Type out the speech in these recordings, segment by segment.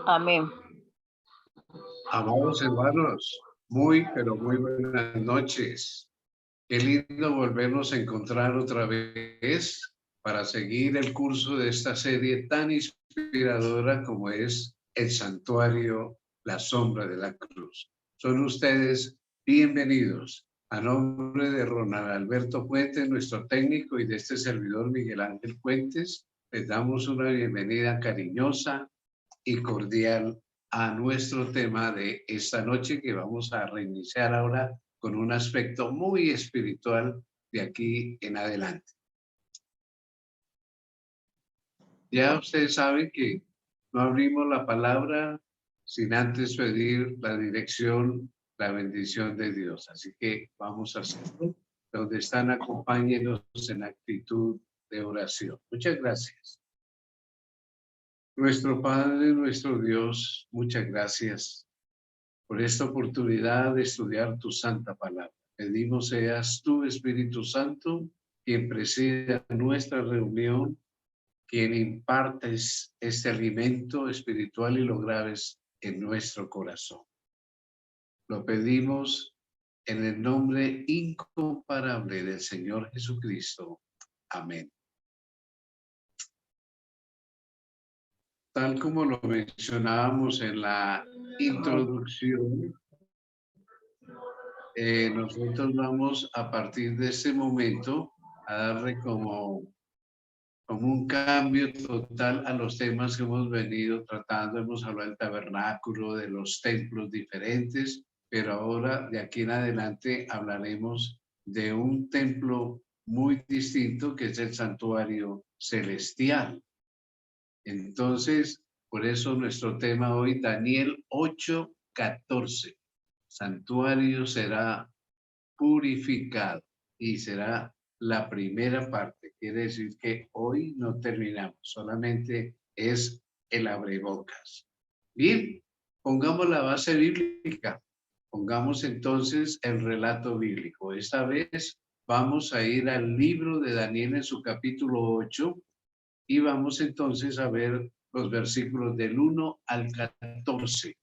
Amén. Amados hermanos, muy, pero muy buenas noches. Qué lindo volvernos a encontrar otra vez para seguir el curso de esta serie tan inspiradora como es El Santuario, la Sombra de la Cruz. Son ustedes bienvenidos. A nombre de Ronald Alberto Puentes, nuestro técnico, y de este servidor Miguel Ángel Puentes, les damos una bienvenida cariñosa y cordial a nuestro tema de esta noche, que vamos a reiniciar ahora con un aspecto muy espiritual de aquí en adelante. Ya ustedes saben que no abrimos la palabra sin antes pedir la dirección, la bendición de Dios. Así que vamos a hacerlo. Donde están, acompáñenos en actitud de oración. Muchas gracias. Nuestro Padre, nuestro Dios, muchas gracias por esta oportunidad de estudiar tu santa palabra. Pedimos seas tú, Espíritu Santo, quien presida nuestra reunión, quien impartes este alimento espiritual y lo graves en nuestro corazón. Lo pedimos en el nombre incomparable del Señor Jesucristo. Amén. Tal como lo mencionábamos en la introducción, nosotros vamos a partir de ese momento a darle como un cambio total a los temas que hemos venido tratando. Hemos hablado del tabernáculo, de los templos diferentes, pero ahora de aquí en adelante hablaremos de un templo muy distinto, que es el santuario celestial. Entonces, por eso nuestro tema hoy, Daniel 8:14. Santuario será purificado y será la primera parte. Quiere decir que hoy no terminamos, solamente es el abrebocas. Bien, pongamos la base bíblica. Pongamos entonces el relato bíblico. Esta vez vamos a ir al libro de Daniel en su capítulo 8 y vamos entonces a ver los versículos del 1 al 14.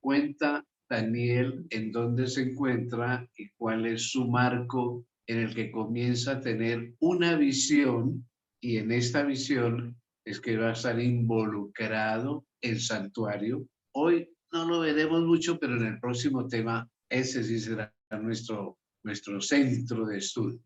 Cuenta Daniel en dónde se encuentra y cuál es su marco en el que comienza a tener una visión, y en esta visión es que va a estar involucrado el santuario. Hoy no lo veremos mucho, pero en el próximo tema ese sí será nuestro centro de estudio.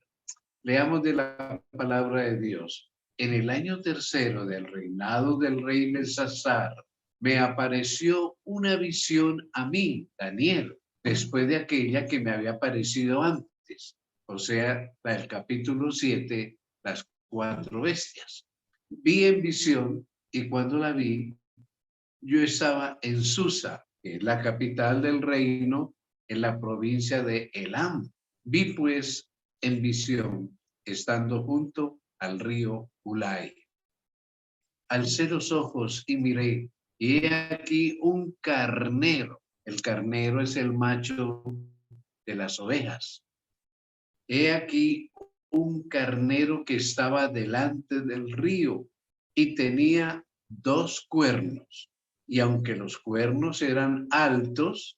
Leamos de la palabra de Dios. En el año tercero del reinado del rey Belsasar, me apareció una visión a mí, Daniel, después de aquella que me había aparecido antes, o sea, la del capítulo 7, las 4 bestias. Vi en visión, y cuando la vi, yo estaba en Susa, que es la capital del reino, en la provincia de Elam. Vi pues en visión, estando junto al río Ulai. Alcé los ojos y miré, y he aquí un carnero. El carnero es el macho de las ovejas. He aquí un carnero que estaba delante del río y tenía 2 cuernos. Y aunque los cuernos eran altos,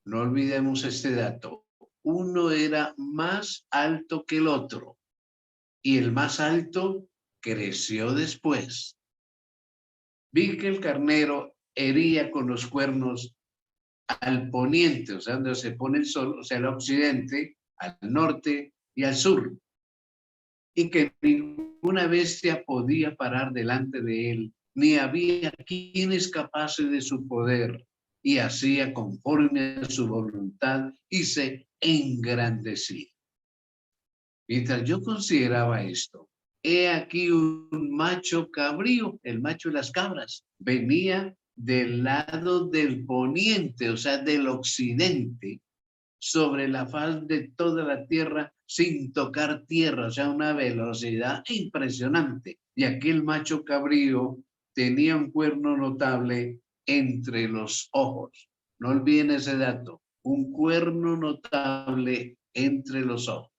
no olvidemos este dato, uno era más alto que el otro, y el más alto creció después. Vi que el carnero hería con los cuernos al poniente, o sea, donde se pone el sol, o sea, al occidente, al norte y al sur, y que ninguna bestia podía parar delante de él, ni había quienes capaces de su poder, y hacía conforme a su voluntad y se engrandecía. Mientras yo consideraba esto, he aquí un macho cabrío, el macho de las cabras, venía del lado del poniente, o sea, del occidente, sobre la faz de toda la tierra sin tocar tierra, o sea, una velocidad impresionante. Y aquel macho cabrío tenía un cuerno notable entre los ojos. No olviden ese dato, un cuerno notable entre los ojos.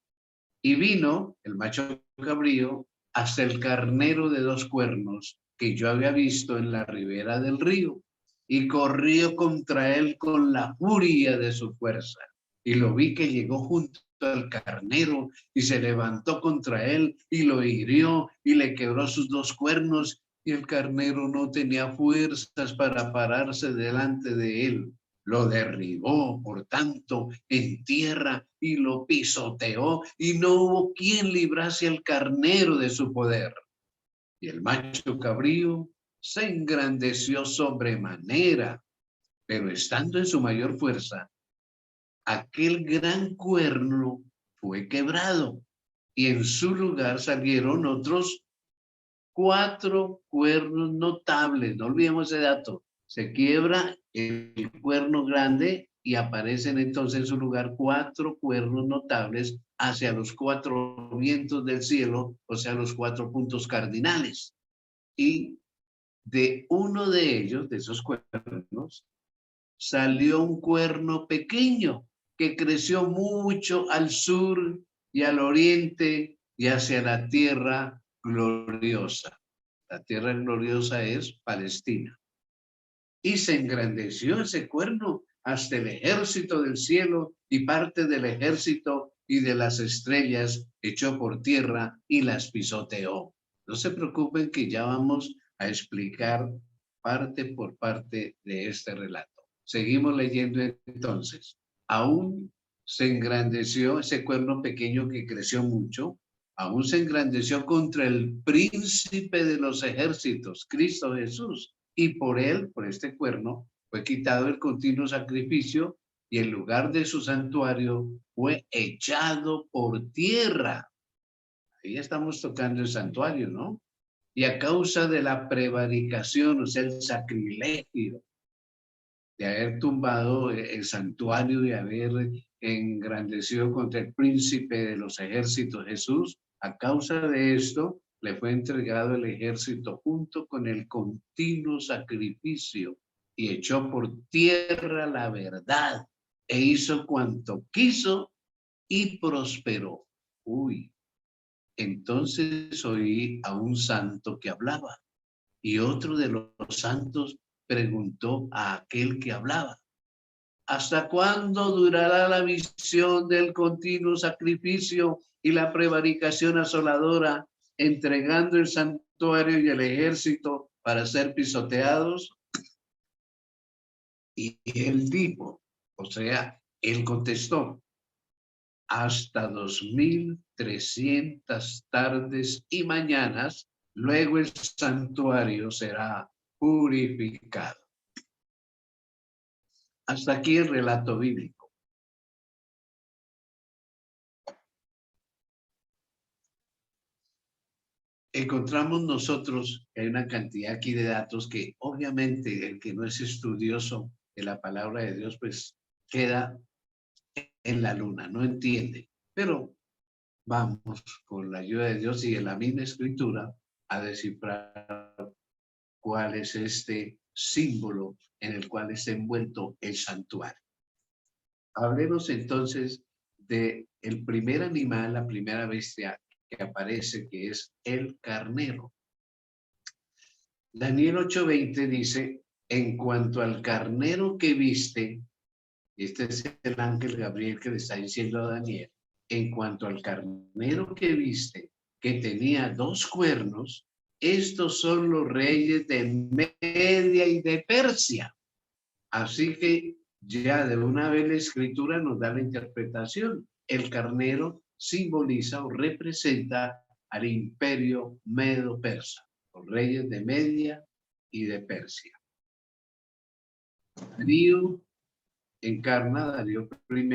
Y vino el macho cabrío hasta el carnero de 2 cuernos que yo había visto en la ribera del río, y corrió contra él con la furia de su fuerza. Y lo vi que llegó junto al carnero y se levantó contra él y lo hirió y le quebró sus dos cuernos, y el carnero no tenía fuerzas para pararse delante de él. Lo derribó, por tanto, en tierra y lo pisoteó, y no hubo quien librase al carnero de su poder. Y el macho cabrío se engrandeció sobremanera, pero estando en su mayor fuerza, aquel gran cuerno fue quebrado, y en su lugar salieron otros 4 cuernos notables. No olvidemos ese dato. Se quiebra el cuerno grande y aparecen entonces en su lugar 4 cuernos notables hacia los 4 vientos del cielo, o sea, los 4 puntos cardinales. Y de uno de ellos, de esos cuernos, salió un cuerno pequeño que creció mucho al sur y al oriente y hacia la tierra gloriosa. La tierra gloriosa es Palestina. Y se engrandeció ese cuerno hasta el ejército del cielo, y parte del ejército y de las estrellas echó por tierra y las pisoteó. No se preocupen que ya vamos a explicar parte por parte de este relato. Seguimos leyendo entonces. Aún se engrandeció ese cuerno pequeño que creció mucho, aún se engrandeció contra el príncipe de los ejércitos, Cristo Jesús, y por él, por este cuerno, fue quitado el continuo sacrificio, y el lugar de su santuario fue echado por tierra. Ahí estamos tocando el santuario, ¿no? Y a causa de la prevaricación, o sea, el sacrilegio, de haber tumbado el santuario, de haber engrandecido contra el príncipe de los ejércitos Jesús, a causa de esto le fue entregado el ejército junto con el continuo sacrificio, y echó por tierra la verdad e hizo cuanto quiso y prosperó. Uy, entonces oí a un santo que hablaba, y otro de los santos preguntó a aquel que hablaba: ¿hasta cuándo durará la visión del continuo sacrificio y la prevaricación asoladora, entregando el santuario y el ejército para ser pisoteados? Y él dijo, o sea, él contestó: hasta 2300 tardes y mañanas, luego el santuario será purificado. Hasta aquí el relato bíblico. Encontramos nosotros que hay una cantidad aquí de datos que obviamente el que no es estudioso de la palabra de Dios pues queda en la luna, no entiende. Pero vamos con la ayuda de Dios y de la misma escritura a descifrar cuál es este símbolo en el cual está envuelto el santuario. Hablemos entonces de el primer animal, la primera bestia que aparece, que es el carnero. Daniel 8:20 dice: en cuanto al carnero que viste, este es el ángel Gabriel que le está diciendo a Daniel, en cuanto al carnero que viste, que tenía 2 cuernos, estos son los reyes de Media y de Persia. Así que ya de una vez la escritura nos da la interpretación. El carnero simboliza o representa al imperio medo-persa, los reyes de Media y de Persia. Darío encarna, Darío I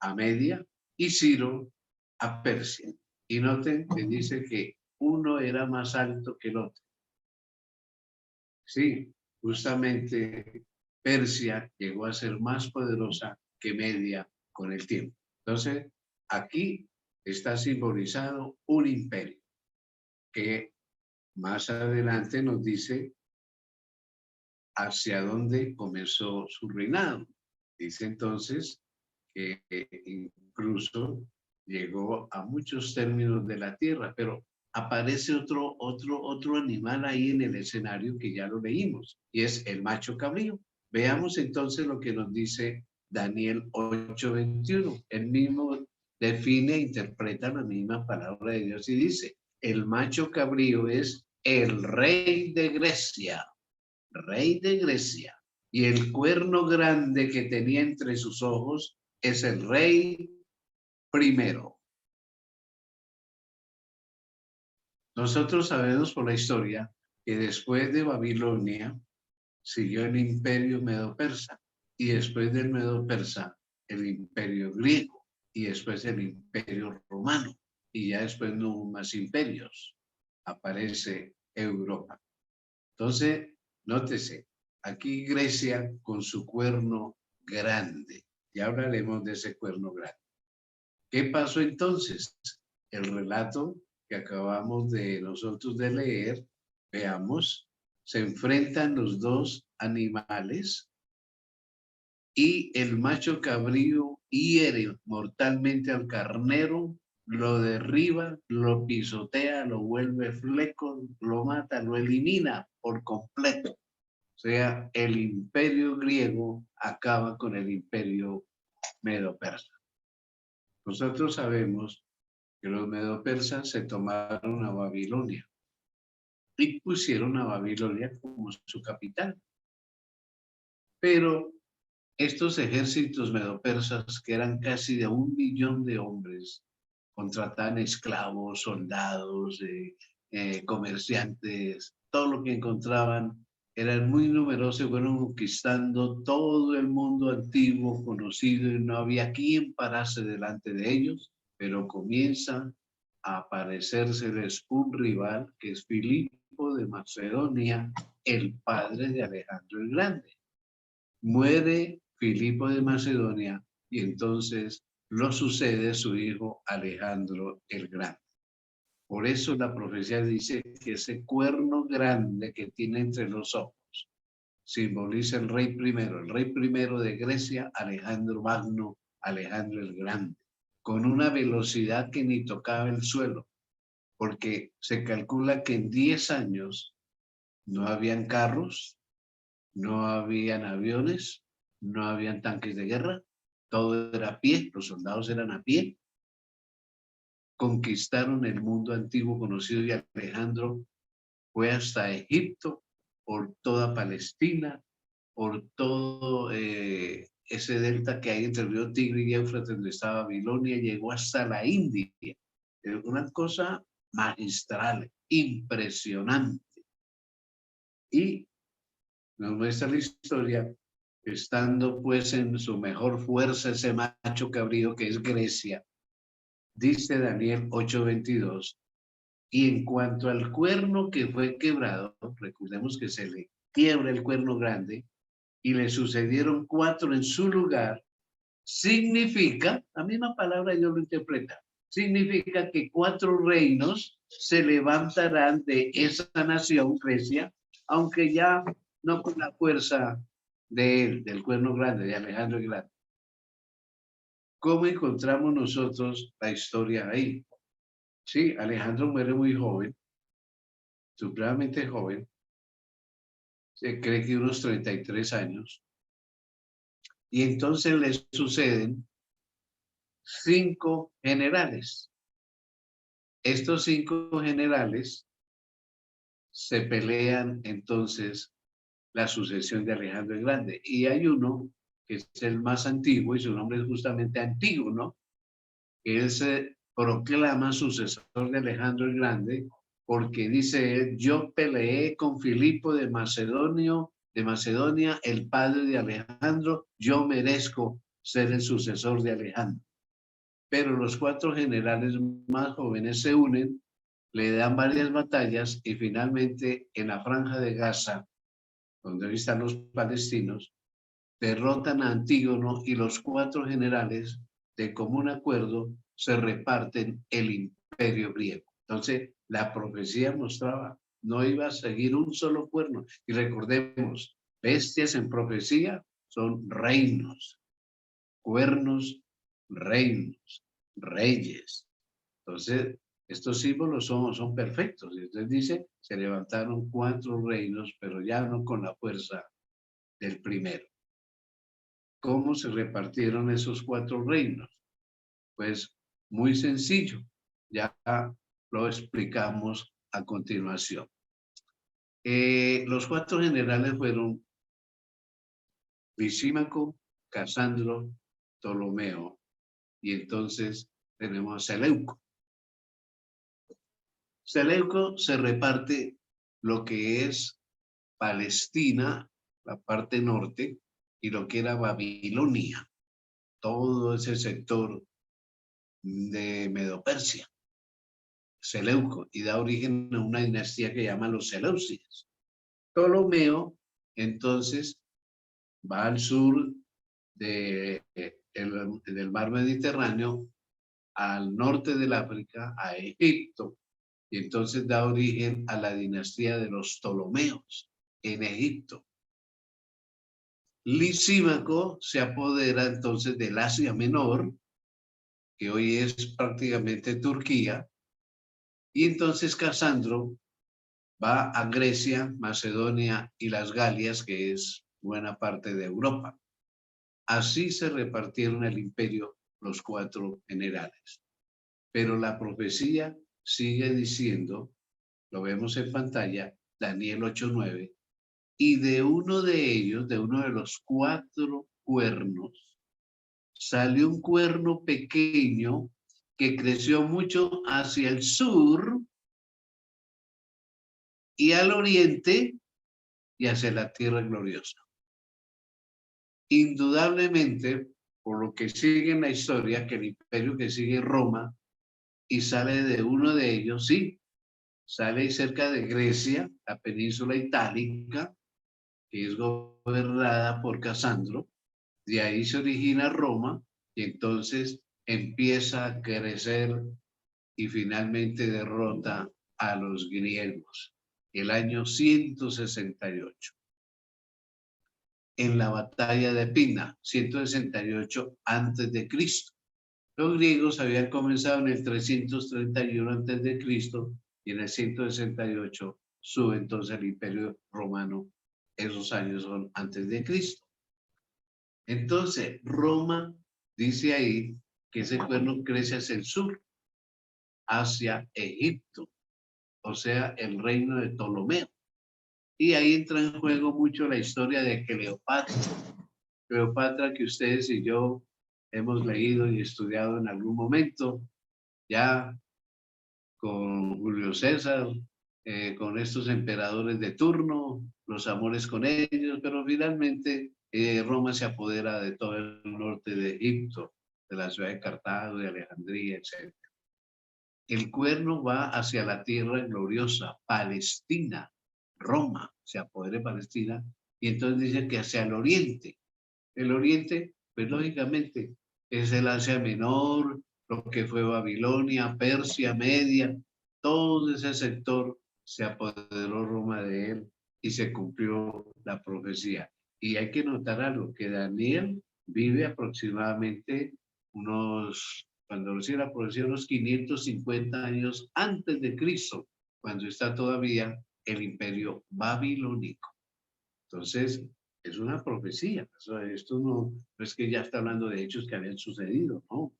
a Media y Ciro a Persia. Y noten que dice que uno era más alto que el otro. Sí, justamente Persia llegó a ser más poderosa que Media con el tiempo. Entonces, aquí está simbolizado un imperio que más adelante nos dice hacia dónde comenzó su reinado. Dice entonces que incluso llegó a muchos términos de la tierra, pero aparece otro animal ahí en el escenario que ya lo leímos, y es el macho cabrío. Veamos entonces lo que nos dice Daniel 8:21. Él mismo define e interpreta la misma palabra de Dios y dice, el macho cabrío es el rey de Grecia, rey de Grecia. Y el cuerno grande que tenía entre sus ojos es el rey primero. Nosotros sabemos por la historia que después de Babilonia siguió el imperio medo-persa y después del medo-persa el imperio griego y después el imperio romano y ya después no hubo más imperios. Aparece Europa. Entonces, nótese, aquí Grecia con su cuerno grande. Ya hablaremos de ese cuerno grande. ¿Qué pasó entonces? El relato que acabamos de nosotros de leer, veamos, se enfrentan los dos animales y el macho cabrío hiere mortalmente al carnero, lo derriba, lo pisotea, lo vuelve fleco, lo mata, lo elimina por completo. O sea, el imperio griego acaba con el imperio medo-persa. Nosotros sabemos que los medo-persas se tomaron a Babilonia y pusieron a Babilonia como su capital. Pero estos ejércitos medo-persas, que eran casi de 1 millón de hombres, contrataban esclavos, soldados, comerciantes, todo lo que encontraban, eran muy numerosos y fueron conquistando todo el mundo antiguo conocido y no había quien parase delante de ellos, pero comienza a aparecérseles un rival que es Filipo de Macedonia, el padre de Alejandro el Grande. Muere Filipo de Macedonia y entonces lo sucede su hijo Alejandro el Grande. Por eso la profecía dice que ese cuerno grande que tiene entre los ojos simboliza el rey primero de Grecia, Alejandro Magno, Alejandro el Grande, con una velocidad que ni tocaba el suelo, porque se calcula que en 10 años no habían carros, no habían aviones, no habían tanques de guerra, todo era a pie, los soldados eran a pie. Conquistaron el mundo antiguo conocido y Alejandro fue hasta Egipto, por toda Palestina, por todo ese delta que hay entre el río Tigre y Éufrates, donde estaba Babilonia, llegó hasta la India. Una cosa magistral, impresionante. Y nos muestra la historia, estando pues en su mejor fuerza ese macho cabrío que es Grecia, dice Daniel 8:22, y en cuanto al cuerno que fue quebrado, recordemos que se le quiebra el cuerno grande y le sucedieron 4 en su lugar, significa, la misma palabra Dios lo interpreta, significa que 4 reinos se levantarán de esa nación, Grecia, aunque ya no con la fuerza de él, del cuerno grande, de Alejandro el Grande. ¿Cómo encontramos nosotros la historia ahí? Sí, Alejandro muere muy joven, supremamente joven, se cree que unos 33 años, y entonces le suceden 5 generales. Estos 5 generales se pelean entonces la sucesión de Alejandro el Grande. Y hay uno que es el más antiguo y su nombre es justamente Antígono, que él se proclama sucesor de Alejandro el Grande porque dice él, yo peleé con Filipo de Macedonia, el padre de Alejandro, yo merezco ser el sucesor de Alejandro. Pero los 4 generales más jóvenes se unen, le dan varias batallas y finalmente en la franja de Gaza, donde hoy están los palestinos, derrotan a Antígono y los 4 generales de común acuerdo se reparten el imperio griego. Entonces, la profecía mostraba, no iba a seguir un solo cuerno. Y recordemos, bestias en profecía son reinos, cuernos, reinos, reyes. Entonces, Estos símbolos son perfectos. Y usted dice, se levantaron 4 reinos, pero ya no con la fuerza del primero. ¿Cómo se repartieron esos 4 reinos? Pues muy sencillo. Ya lo explicamos a continuación. Los 4 generales fueron Lisímaco, Casandro, Ptolomeo, y entonces tenemos a Seleuco. Seleuco se reparte lo que es Palestina, la parte norte, y lo que era Babilonia, todo ese sector de Medo-Persia, Seleuco, y da origen a una dinastía que llaman los Seleucidas. Ptolomeo, entonces, va al sur del mar Mediterráneo, al norte del África, a Egipto, y entonces da origen a la dinastía de los Ptolomeos en Egipto. Lisímaco se apodera entonces del Asia Menor, que hoy es prácticamente Turquía, y entonces Casandro va a Grecia, Macedonia y las Galias, que es buena parte de Europa. Así se repartieron el imperio los 4 generales. Pero la profecía sigue diciendo, lo vemos en pantalla, Daniel 8:9, y de uno de ellos, de uno de los 4 cuernos, salió un cuerno pequeño que creció mucho hacia el sur y al oriente y hacia la tierra gloriosa. Indudablemente, por lo que sigue en la historia, que el imperio que sigue Roma y sale de uno de ellos, sí, sale cerca de Grecia, la península itálica, que es gobernada por Casandro, de ahí se origina Roma y entonces empieza a crecer y finalmente derrota a los griegos el año 168. En la batalla de Pina, 168 antes de Cristo. Los griegos habían comenzado en el 331 antes de Cristo y en el 168 sube entonces el Imperio Romano. Esos años son antes de Cristo. Entonces, Roma dice ahí que ese cuerno crece hacia el sur, hacia Egipto, o sea, el reino de Ptolomeo. Y ahí entra en juego mucho la historia de Cleopatra. Cleopatra que ustedes y yo hemos leído y estudiado en algún momento, ya con Julio César, con estos emperadores de turno, los amores con ellos, pero finalmente Roma se apodera de todo el norte de Egipto, de la ciudad de Cartago, de Alejandría, etc. El cuerno va hacia la tierra gloriosa, Palestina, Roma, se apodera de Palestina, y entonces dice que hacia el oriente. El oriente, pues lógicamente, es el Asia Menor, lo que fue Babilonia, Persia, Media, todo ese sector se apoderó Roma de él y se cumplió la profecía. Y hay que notar algo, que Daniel vive aproximadamente cuando recibe la profecía, unos 550 años antes de Cristo, cuando está todavía el imperio babilónico. Entonces, es una profecía. Esto no es que ya está hablando de hechos que habían sucedido, ¿no?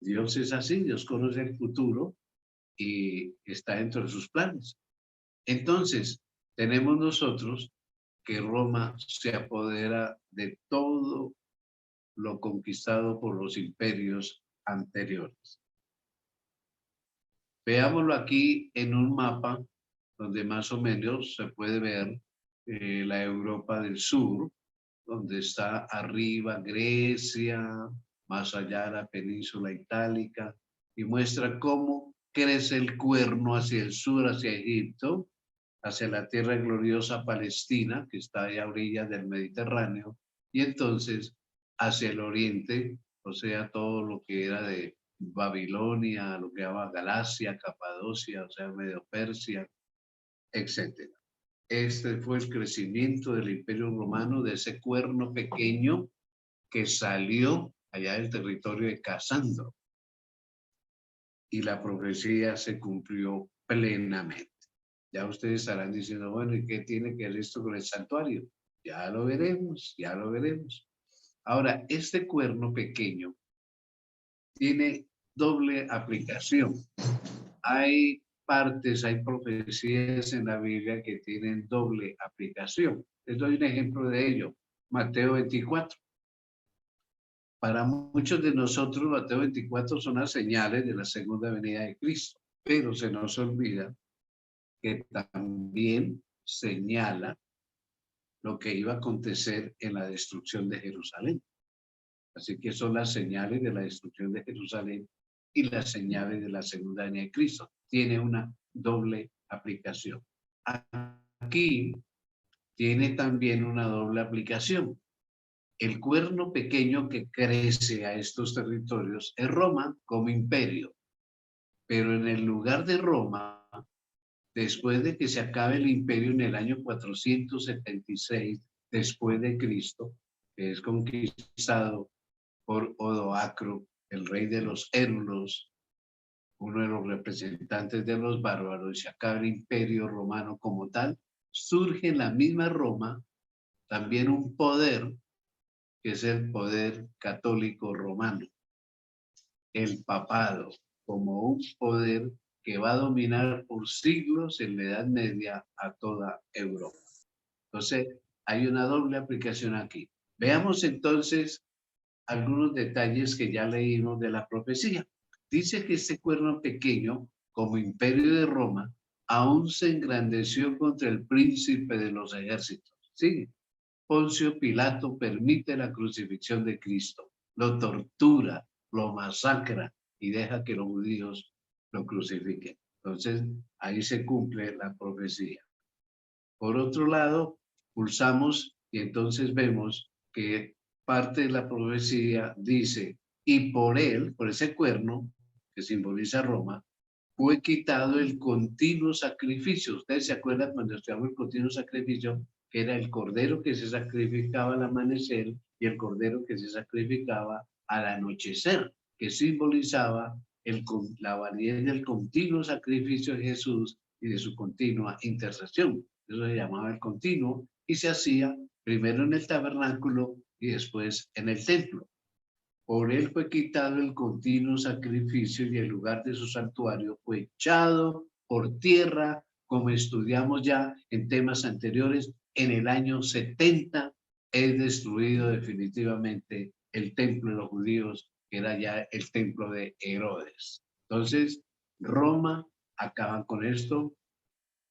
Dios es así, Dios conoce el futuro y está dentro de sus planes. Entonces, tenemos nosotros que Roma se apodera de todo lo conquistado por los imperios anteriores. Veámoslo aquí en un mapa donde más o menos se puede ver la Europa del Sur, donde está arriba Grecia, más allá la península itálica, y muestra cómo crece el cuerno hacia el sur, hacia Egipto, hacia la tierra gloriosa Palestina, que está ahí a orillas del Mediterráneo, y entonces hacia el oriente, o sea, todo lo que era de Babilonia, lo que llamaba Galacia, Capadocia, o sea, Medio Persia, etc. Este fue el crecimiento del Imperio Romano, de ese cuerno pequeño que salió allá del territorio de Casandro. y la profecía se cumplió plenamente. Ya ustedes estarán diciendo, bueno, ¿y qué tiene que ver esto con el santuario? Ya lo veremos, ya lo veremos. Ahora, este cuerno pequeño tiene doble aplicación. Hay partes, hay profecías en la Biblia que tienen doble aplicación. Les doy un ejemplo de ello. Mateo 24. Para muchos de nosotros, Mateo 24 son las señales de la segunda venida de Cristo, pero se nos olvida que también señala lo que iba a acontecer en la destrucción de Jerusalén. Así que son las señales de la destrucción de Jerusalén y las señales de la segunda venida de Cristo. Tiene una doble aplicación. Aquí tiene también una doble aplicación. El cuerno pequeño que crece a estos territorios es Roma como imperio, pero en el lugar de Roma, después de que se acabe el imperio en el año 476 después de Cristo, que es conquistado por Odoacro, el rey de los Érulos, uno de los representantes de los bárbaros, y se acaba el imperio romano como tal, surge en la misma Roma también un poder que es el poder católico romano, el papado, como un poder que va a dominar por siglos en la Edad Media a toda Europa. Entonces, hay una doble aplicación aquí. Veamos entonces algunos detalles que ya leímos de la profecía. Dice que este cuerno pequeño, como imperio de Roma, aún se engrandeció contra el príncipe de los ejércitos. Sí, Poncio Pilato permite la crucifixión de Cristo, lo tortura, lo masacra y deja que los judíos lo crucifiquen. Entonces, ahí se cumple la profecía. Por otro lado, pulsamos y entonces vemos que parte de la profecía dice, y por él, por ese cuerno que simboliza Roma, fue quitado el continuo sacrificio. Ustedes se acuerdan cuando estudiamos el continuo sacrificio, que era el cordero que se sacrificaba al amanecer y el cordero que se sacrificaba al anochecer, que simbolizaba la validez del continuo sacrificio de Jesús y de su continua intercesión. Eso se llamaba el continuo y se hacía primero en el tabernáculo y después en el templo. Por él fue quitado el continuo sacrificio y el lugar de su santuario fue echado por tierra, como estudiamos ya en temas anteriores. En el año 70 es destruido definitivamente el templo de los judíos, que era ya el templo de Herodes. Entonces, Roma acaba con esto,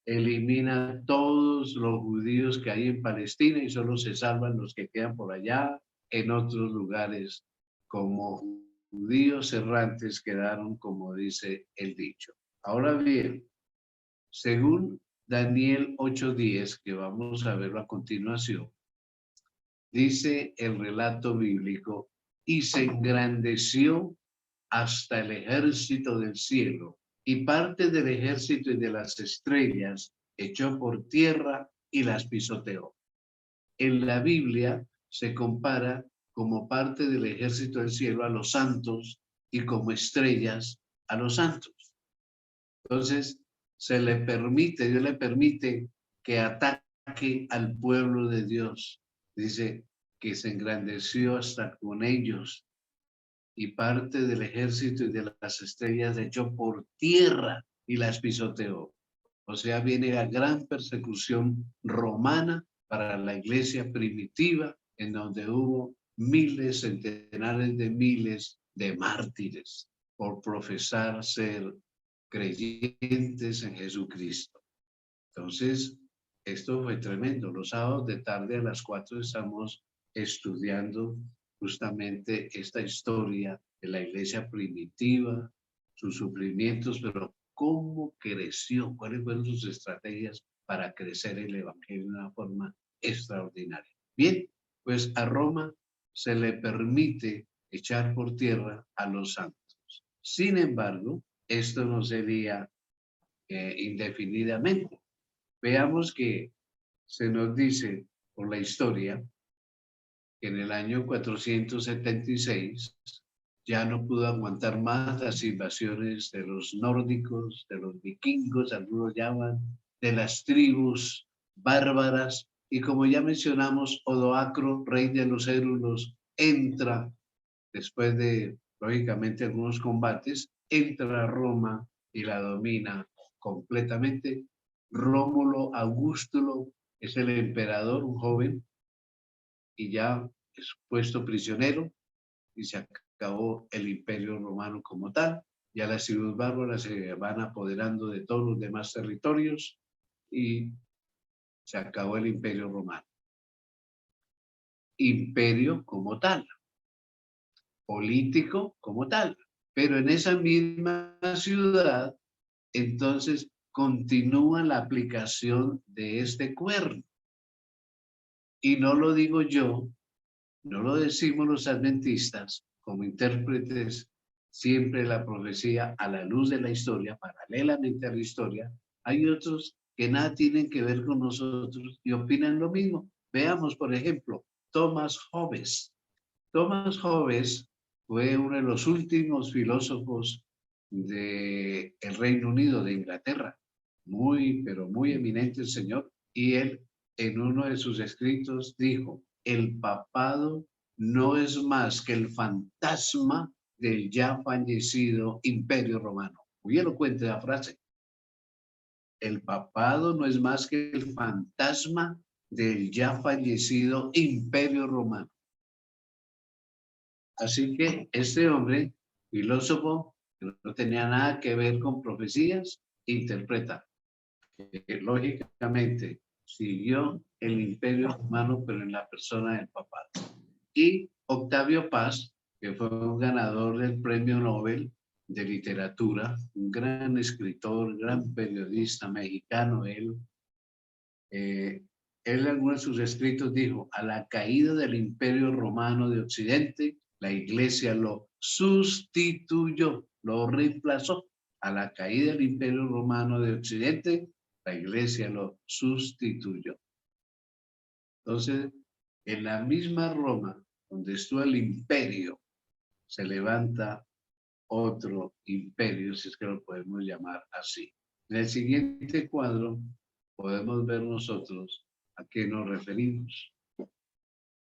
elimina todos los judíos que hay en Palestina y solo se salvan los que quedan por allá en otros lugares como judíos errantes quedaron, como dice el dicho. Ahora bien, según Daniel 8:10, que vamos a verlo a continuación, dice el relato bíblico, y se engrandeció hasta el ejército del cielo, y parte del ejército y de las estrellas echó por tierra y las pisoteó. En la Biblia se compara como parte del ejército del cielo a los santos y como estrellas a los santos. Entonces, Dios le permite que ataque al pueblo de Dios. Dice que se engrandeció hasta con ellos y parte del ejército y de las estrellas echó por tierra y las pisoteó. O sea, viene la gran persecución romana para la iglesia primitiva, en donde hubo miles, centenares de miles de mártires por profesar ser creyentes en Jesucristo. Entonces, esto fue tremendo. Los sábados de tarde a las 4 estamos estudiando justamente esta historia de la iglesia primitiva, sus sufrimientos, pero cómo creció, cuáles fueron sus estrategias para crecer el evangelio de una forma extraordinaria. Bien, pues a Roma se le permite echar por tierra a los santos. Sin embargo, esto no sería indefinidamente. Veamos que se nos dice por la historia que en el año 476 ya no pudo aguantar más las invasiones de los nórdicos, de los vikingos, algunos llaman, de las tribus bárbaras. Y como ya mencionamos, Odoacro, rey de los érulos, entra, después de, lógicamente, algunos combates, entra a Roma y la domina completamente. Rómulo Augustulo es el emperador, un joven, y ya es puesto prisionero y se acabó el imperio romano como tal. Ya las tribus bárbaras se van apoderando de todos los demás territorios y se acabó el imperio romano. Imperio como tal, político como tal, pero en esa misma ciudad, entonces continúa la aplicación de este cuerno. Y no lo digo yo, no lo decimos los adventistas como intérpretes siempre la profecía a la luz de la historia, paralelamente a la historia. Hay otros que nada tienen que ver con nosotros y opinan lo mismo. Veamos, por ejemplo, Thomas Hobbes. Thomas Hobbes fue uno de los últimos filósofos del Reino Unido, de Inglaterra. Muy, pero muy eminente el señor. Y él, en uno de sus escritos, dijo, el papado no es más que el fantasma del ya fallecido Imperio Romano. Muy elocuente la frase. El papado no es más que el fantasma del ya fallecido Imperio Romano. Así que este hombre, filósofo, que no tenía nada que ver con profecías, interpreta que lógicamente siguió el Imperio Romano, pero en la persona del papado. Y Octavio Paz, que fue un ganador del Premio Nobel de Literatura, un gran escritor, gran periodista mexicano, él en algunos de sus escritos dijo, a la caída del Imperio Romano de Occidente, la Iglesia lo sustituyó, lo reemplazó. A la caída del Imperio Romano de Occidente, la Iglesia lo sustituyó. Entonces, en la misma Roma, donde estuvo el imperio, se levanta otro imperio, si es que lo podemos llamar así. En el siguiente cuadro podemos ver nosotros a qué nos referimos.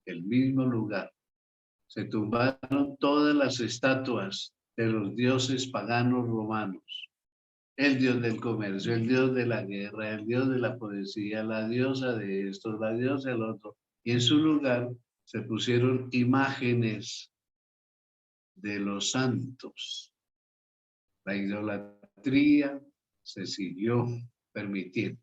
El mismo lugar. Se tumbaron todas las estatuas de los dioses paganos romanos. El dios del comercio, el dios de la guerra, el dios de la poesía, la diosa de esto, la diosa del otro. Y en su lugar se pusieron imágenes de los santos. La idolatría se siguió permitiendo.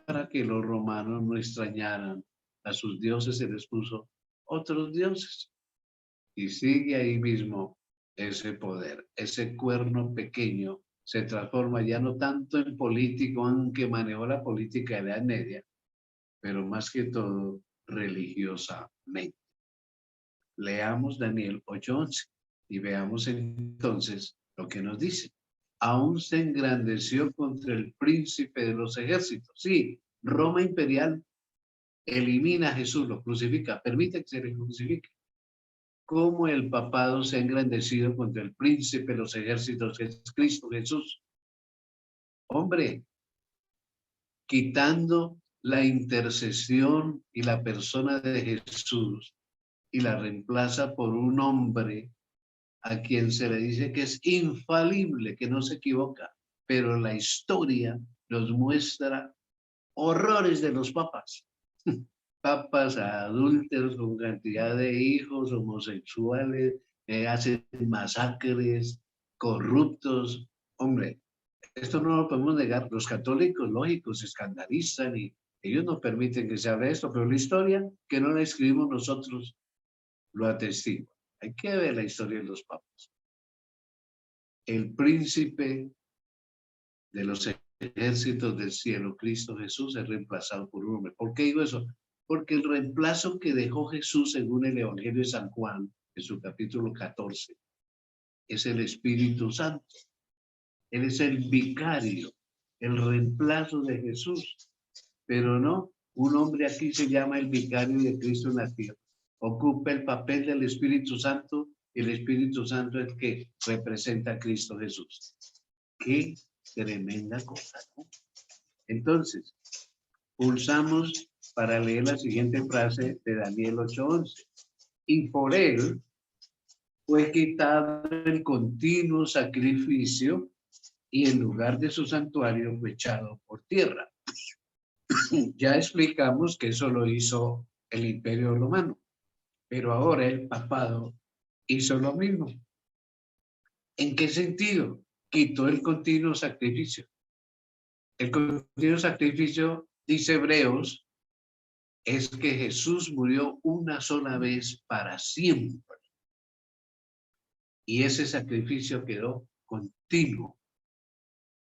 Para que los romanos no extrañaran a sus dioses, se les puso otros dioses. Y sigue ahí mismo ese poder, ese cuerno pequeño se transforma ya no tanto en político, aunque manejó la política de la Edad Media, pero más que todo religiosamente. Leamos Daniel 8:11 y veamos entonces lo que nos dice. Aún se engrandeció contra el príncipe de los ejércitos. Sí, Roma imperial elimina a Jesús, lo crucifica, permite que se le crucifique. Cómo el papado se ha engrandecido contra el príncipe de los ejércitos, que es Cristo Jesús. Hombre, quitando la intercesión y la persona de Jesús y la reemplaza por un hombre a quien se le dice que es infalible, que no se equivoca, pero la historia nos muestra horrores de los papas. Papas adúlteros con cantidad de hijos, homosexuales, hacen masacres, corruptos. Hombre, esto no lo podemos negar. Los católicos, lógicos, se escandalizan y ellos no permiten que se hable esto, pero la historia que no la escribimos nosotros lo atestigua. Hay que ver la historia de los papas. El príncipe de los ejércitos del cielo, Cristo Jesús, es reemplazado por un hombre. ¿Por qué digo eso? Porque el reemplazo que dejó Jesús según el Evangelio de San Juan, en su capítulo 14, es el Espíritu Santo. Él es el vicario, el reemplazo de Jesús. Pero no, un hombre aquí se llama el vicario de Cristo en la tierra. Ocupa el papel del Espíritu Santo El Espíritu Santo es que representa a Cristo Jesús. ¡Qué tremenda cosa! ¿No? Entonces, pulsamos para leer la siguiente frase de Daniel 8:11. Y por él fue quitado el continuo sacrificio y en lugar de su santuario fue echado por tierra. Ya explicamos que eso lo hizo el Imperio Romano, pero ahora el papado hizo lo mismo. ¿En qué sentido? Quitó el continuo sacrificio. El continuo sacrificio, dice Hebreos, es que Jesús murió una sola vez para siempre. Y ese sacrificio quedó continuo.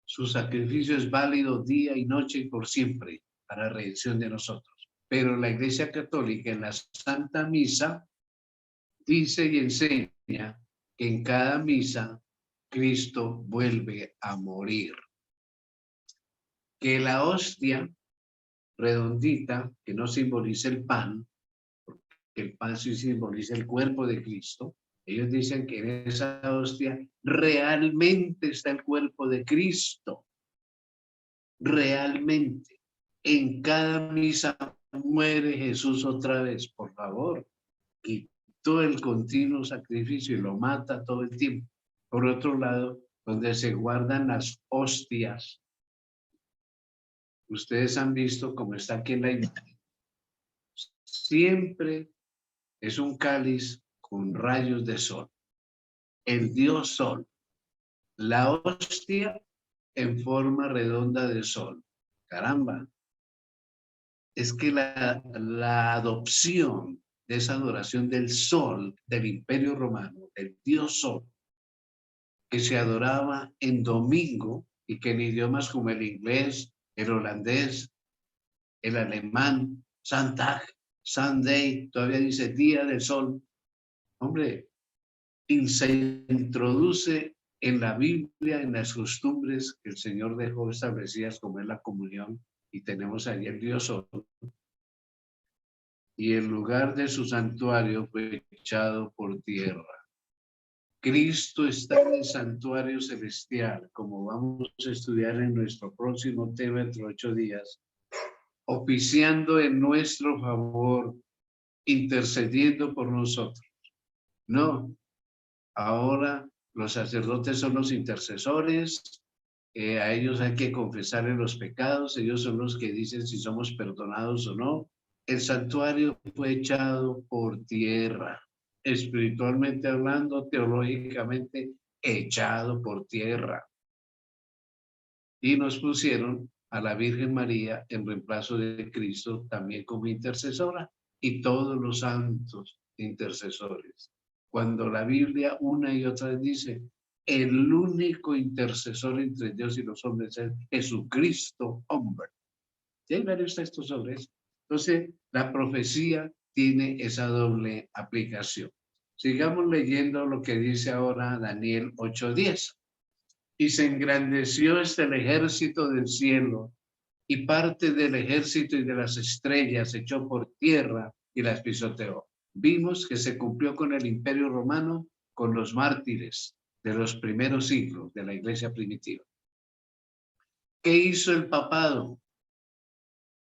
Su sacrificio es válido día y noche y por siempre para redención de nosotros. Pero la Iglesia Católica en la Santa Misa dice y enseña que en cada misa Cristo vuelve a morir. Que la hostia redondita, que no simboliza el pan, porque el pan sí simboliza el cuerpo de Cristo, ellos dicen que en esa hostia realmente está el cuerpo de Cristo. Realmente. En cada misa muere Jesús otra vez, por favor. Quitó el continuo sacrificio y lo mata todo el tiempo. Por otro lado, donde se guardan las hostias, ustedes han visto cómo está aquí en la imagen. Siempre es un cáliz con rayos de sol. El Dios Sol. La hostia en forma redonda de sol. Caramba. Es que la adopción de esa adoración del sol, del Imperio Romano, del Dios Sol, que se adoraba en domingo y que en idiomas como el inglés, el holandés, el alemán, Santag, Sunday, todavía dice Día del Sol. Hombre, y se introduce en la Biblia, en las costumbres que el Señor dejó establecidas como es la comunión y tenemos ahí el Dios Sol. Y el lugar de su santuario fue echado por tierra. Cristo está en el santuario celestial, como vamos a estudiar en nuestro próximo tema dentro de 8 días, oficiando en nuestro favor, intercediendo por nosotros. No, ahora los sacerdotes son los intercesores, a ellos hay que confesarles los pecados, ellos son los que dicen si somos perdonados o no. El santuario fue echado por tierra, espiritualmente hablando, teológicamente echado por tierra. Y nos pusieron a la Virgen María en reemplazo de Cristo también como intercesora y todos los santos intercesores. Cuando la Biblia una y otra vez dice, el único intercesor entre Dios y los hombres es Jesucristo, hombre. ¿Ya ven ustedes estos sobre eso? Entonces, la profecía tiene esa doble aplicación. Sigamos leyendo lo que dice ahora Daniel 8:10. Y se engrandeció el ejército del cielo, y parte del ejército y de las estrellas echó por tierra y las pisoteó. Vimos que se cumplió con el Imperio Romano, con los mártires de los primeros siglos de la iglesia primitiva. ¿Qué hizo el papado?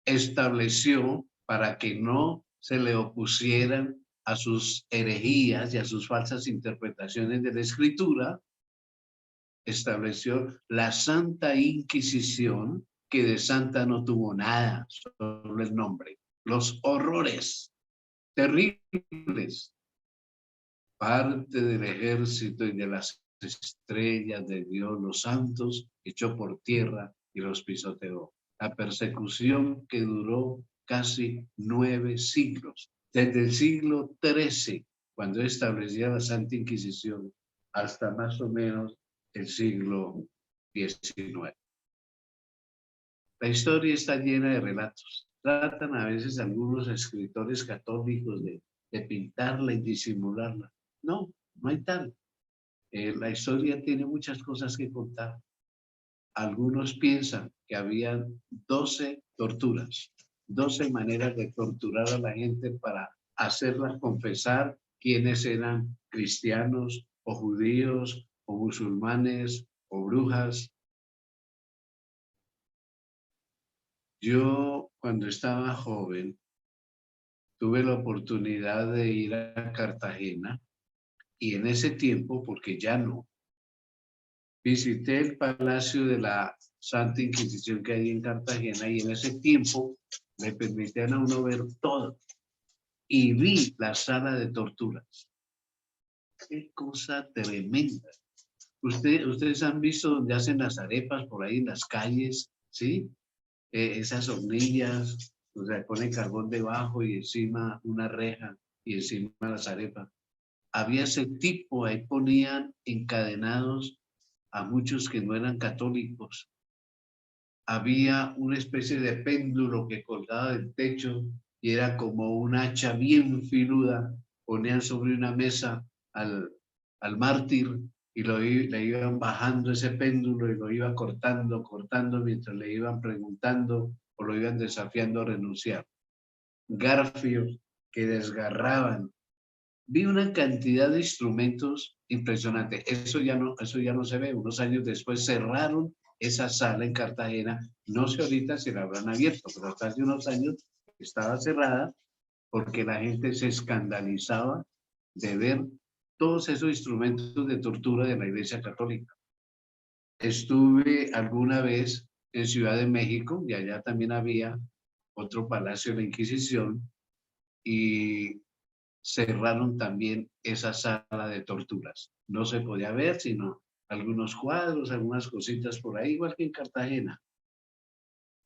Estableció para que no se le opusieran a sus herejías y a sus falsas interpretaciones de la Escritura, estableció la Santa Inquisición, que de santa no tuvo nada, solo el nombre. Los horrores terribles. Parte del ejército y de las estrellas de Dios, los santos, echó por tierra y los pisoteó. La persecución que duró casi 9 siglos, desde el siglo XIII, cuando establecía la Santa Inquisición, hasta más o menos el siglo XIX. La historia está llena de relatos. Tratan a veces algunos escritores católicos de pintarla y disimularla. No, no hay tal. La historia tiene muchas cosas que contar. Algunos piensan que había 12 torturas, 12 maneras de torturar a la gente para hacerla confesar quiénes eran cristianos o judíos o musulmanes o brujas. Yo cuando estaba joven tuve la oportunidad de ir a Cartagena y en ese tiempo, porque ya no, visité el Palacio de la Santa Inquisición que hay en Cartagena y en ese tiempo me permitían a uno ver todo y vi la sala de torturas. Qué cosa tremenda. Ustedes han visto donde hacen las arepas por ahí en las calles, ¿sí? Esas hornillas, o sea, ponen carbón debajo y encima una reja y encima las arepas. Había ese tipo, ahí ponían encadenados a muchos que no eran católicos. Había una especie de péndulo que colgaba del techo y era como un hacha bien filuda. Ponían sobre una mesa al mártir y le iban bajando ese péndulo y lo iban cortando mientras le iban preguntando o lo iban desafiando a renunciar. Garfios que desgarraban. Vi una cantidad de instrumentos impresionante. Eso ya no se ve. Unos años después cerraron esa sala en Cartagena. No sé ahorita si la habrán abierto, pero hasta hace unos años estaba cerrada porque la gente se escandalizaba de ver todos esos instrumentos de tortura de la Iglesia Católica. Estuve alguna vez en Ciudad de México y allá también había otro palacio de la Inquisición y cerraron también esa sala de torturas. No se podía ver sino algunos cuadros, algunas cositas por ahí, igual que en Cartagena.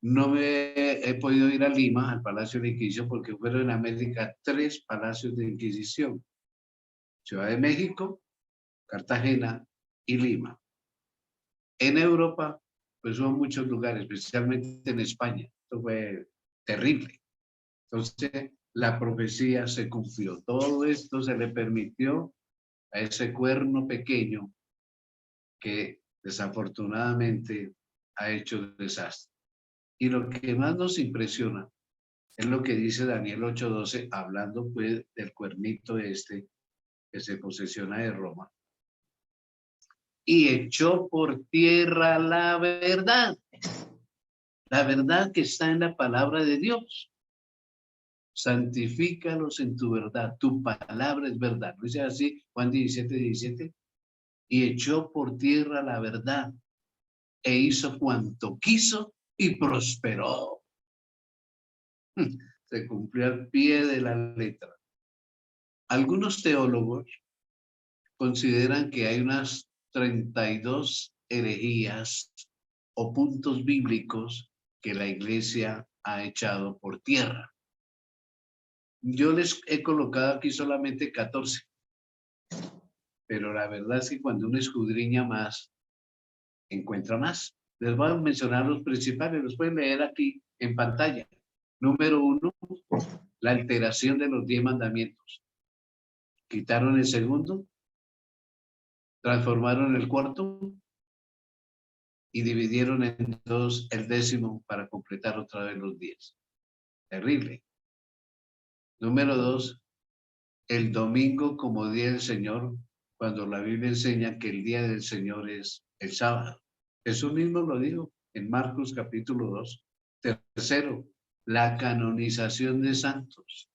No me he podido ir a Lima, al Palacio de la Inquisición, porque fueron en América 3 palacios de Inquisición. Ciudad de México, Cartagena y Lima. En Europa, pues hubo muchos lugares, especialmente en España. Esto fue terrible. Entonces, la profecía se cumplió. Todo esto se le permitió a ese cuerno pequeño que desafortunadamente ha hecho desastre. Y lo que más nos impresiona es lo que dice Daniel 8:12, hablando pues del cuernito este que se posesiona de Roma. Y echó por tierra la verdad que está en la palabra de Dios. Santifícalos en tu verdad, tu palabra es verdad. ¿No dice así Juan 17:17? Y echó por tierra la verdad e hizo cuanto quiso y prosperó. Se cumplió al pie de la letra. Algunos teólogos consideran que hay unas 32 herejías o puntos bíblicos que la iglesia ha echado por tierra. Yo les he colocado aquí solamente 14, pero la verdad es que cuando uno escudriña más, encuentra más. Les voy a mencionar los principales, los pueden leer aquí en pantalla. Número 1, la alteración de los 10 mandamientos. Quitaron el segundo, transformaron el cuarto y dividieron en dos el 10º para completar otra vez los 10. Terrible. Número 2, el domingo como día del Señor, cuando la Biblia enseña que el día del Señor es el sábado. Jesús mismo lo dijo en Marcos capítulo 2. Tercero, la canonización de santos.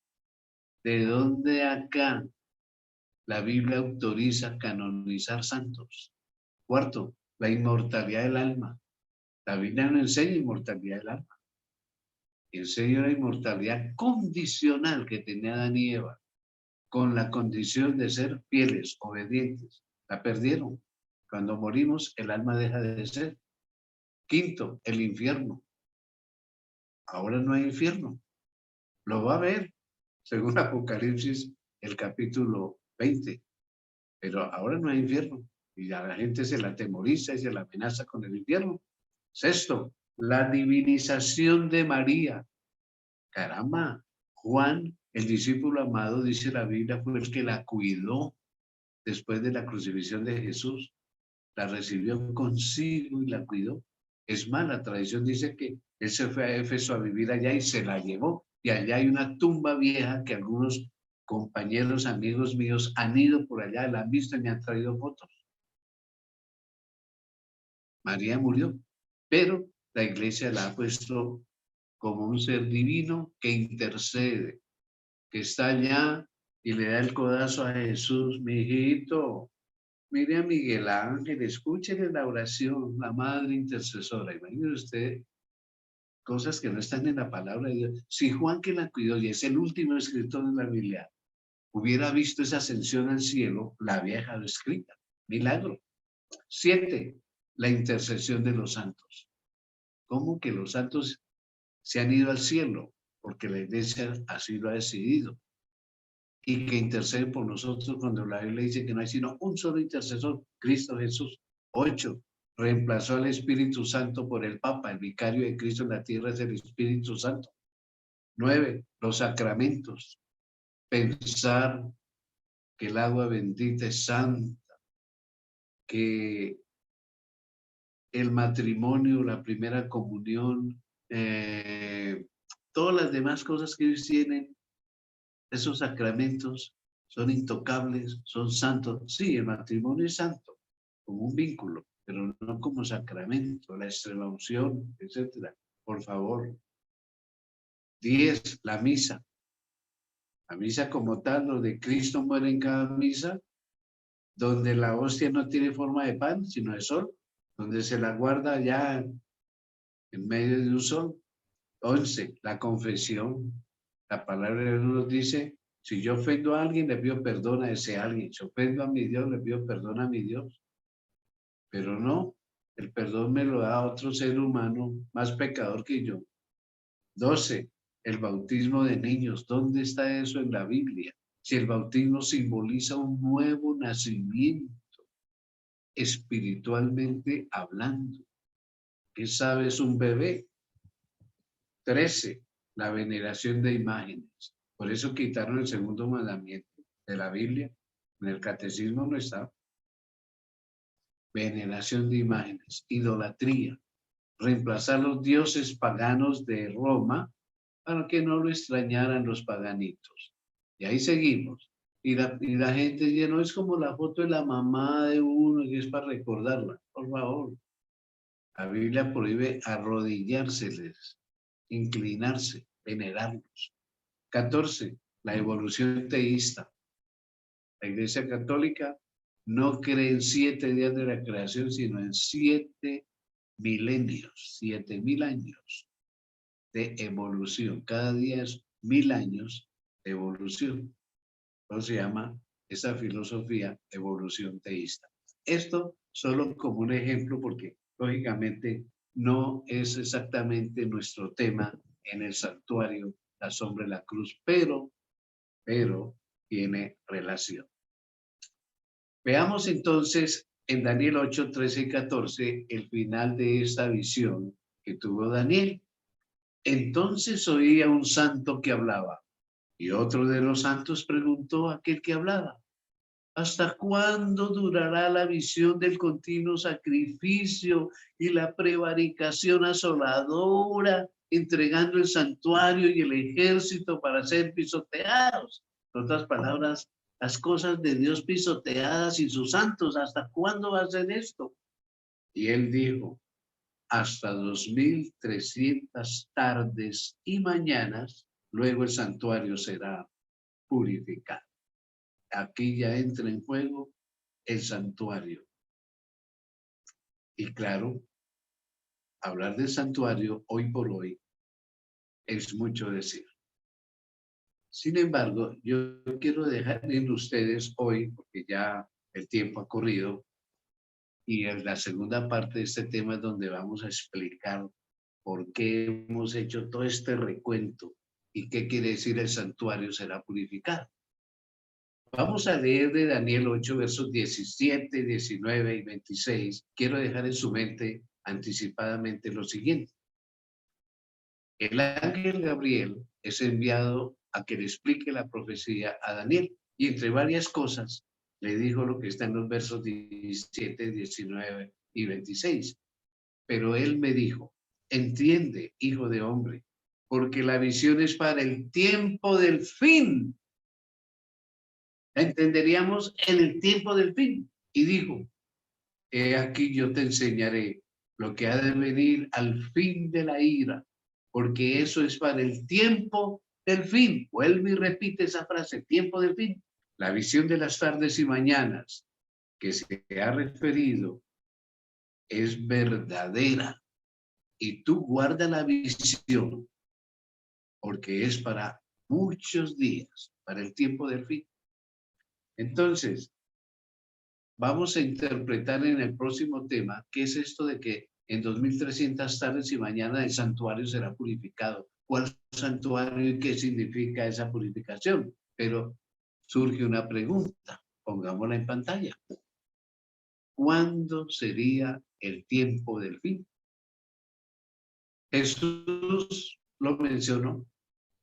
¿De dónde acá la Biblia autoriza canonizar santos? Cuarto, la inmortalidad del alma. La Biblia no enseña inmortalidad del alma. Enseña la inmortalidad condicional que tenía Adán y Eva, con la condición de ser fieles, obedientes. La perdieron. Cuando morimos, el alma deja de ser. Quinto, el infierno. Ahora no hay infierno. Lo va a haber, según Apocalipsis, el capítulo 20. Pero ahora no hay infierno. Y a la gente se la atemoriza y se la amenaza con el infierno. Sexto, la divinización de María. Caramba, Juan, el discípulo amado, dice la Biblia, fue el que la cuidó después de la crucifixión de Jesús. La recibió consigo y la cuidó. Es más, la tradición dice que él se fue a Éfeso a vivir allá y se la llevó. Y allá hay una tumba vieja que algunos compañeros, amigos míos han ido por allá, la han visto y me han traído fotos. María murió, pero la iglesia la ha puesto como un ser divino que intercede, que está allá y le da el codazo a Jesús, mi hijito. Mire a Miguel Ángel, escúchele la oración, la madre intercesora. Imagínese usted cosas que no están en la palabra de Dios. Si Juan, que la cuidó y es el último escritor de la Biblia, hubiera visto esa ascensión al cielo, la había dejado escrita. Milagro. 7. La intercesión de los santos. ¿Cómo que los santos se han ido al cielo? Porque la iglesia así lo ha decidido. Y que intercede por nosotros cuando la Biblia dice que no hay sino un solo intercesor, Cristo Jesús. 8. Reemplazó al Espíritu Santo por el Papa, el vicario de Cristo en la tierra es el Espíritu Santo. 9. Los sacramentos. Pensar que el agua bendita es santa, que el matrimonio, la primera comunión, todas las demás cosas que ellos tienen, esos sacramentos son intocables, son santos. Sí, el matrimonio es santo, como un vínculo, pero no como sacramento, la extremaunción, etcétera. Por favor. 10. La misa. La misa como tal, donde Cristo muere en cada misa, donde la hostia no tiene forma de pan, sino de sol, donde se la guarda ya en medio de un sol. 11. La confesión. La palabra de Dios nos dice, si yo ofendo a alguien, le pido perdón a ese alguien. Si ofendo a mi Dios, le pido perdón a mi Dios. Pero no, el perdón me lo da otro ser humano más pecador que yo. 12. El bautismo de niños. ¿Dónde está eso en la Biblia? Si el bautismo simboliza un nuevo nacimiento, espiritualmente hablando. ¿Qué sabes un bebé? 13. La veneración de imágenes. Por eso quitaron el segundo mandamiento de la Biblia. En el catecismo no está. Veneración de imágenes, idolatría. Reemplazar los dioses paganos de Roma para que no lo extrañaran los paganitos. Y ahí seguimos. Y la gente ya no es como la foto de la mamá de uno que es para recordarla. Por favor. La Biblia prohíbe arrodillárseles, inclinarse, venerarlos. 14. La evolución teísta. La Iglesia Católica no cree en 7 días de la creación, sino en 7 milenios, 7.000 años de evolución. Cada día es 1.000 años de evolución. Eso se llama esa filosofía evolución teísta. Esto solo como un ejemplo porque lógicamente no es exactamente nuestro tema en el santuario, la sombra de la cruz, pero tiene relación. Veamos entonces en Daniel 8, 13 y 14 el final de esta visión que tuvo Daniel. Entonces oía un santo que hablaba y otro de los santos preguntó a aquel que hablaba, ¿hasta cuándo durará la visión del continuo sacrificio y la prevaricación asoladora, entregando el santuario y el ejército para ser pisoteados? En otras palabras, las cosas de Dios pisoteadas y sus santos, ¿hasta cuándo va a ser esto? Y él dijo, hasta 2300 tardes y mañanas, luego el santuario será purificado. Aquí ya entra en juego el santuario. Y claro, hablar del santuario hoy por hoy es mucho decir. Sin embargo, yo quiero dejar en ustedes hoy, porque ya el tiempo ha corrido, y en la segunda parte de este tema es donde vamos a explicar por qué hemos hecho todo este recuento y qué quiere decir el santuario será purificado. Vamos a leer de Daniel 8, versos 17, 19 y 26. Quiero dejar en su mente anticipadamente lo siguiente. El ángel Gabriel es enviado a que le explique la profecía a Daniel y entre varias cosas le dijo lo que está en los versos 17, 19 y 26. Pero él me dijo, entiende, hijo de hombre, porque la visión es para el tiempo del fin. La entenderíamos en el tiempo del fin. Y dijo, he aquí yo te enseñaré lo que ha de venir al fin de la ira, porque eso es para el tiempo del fin. Vuelve y repite esa frase, tiempo del fin. La visión de las tardes y mañanas que se ha referido es verdadera. Y tú guarda la visión, porque es para muchos días, para el tiempo del fin. Entonces, vamos a interpretar en el próximo tema qué es esto de que en 2300 tardes y mañana el santuario será purificado. ¿Cuál santuario y qué significa esa purificación? Pero surge una pregunta, pongámosla en pantalla. ¿Cuándo sería el tiempo del fin? Jesús lo mencionó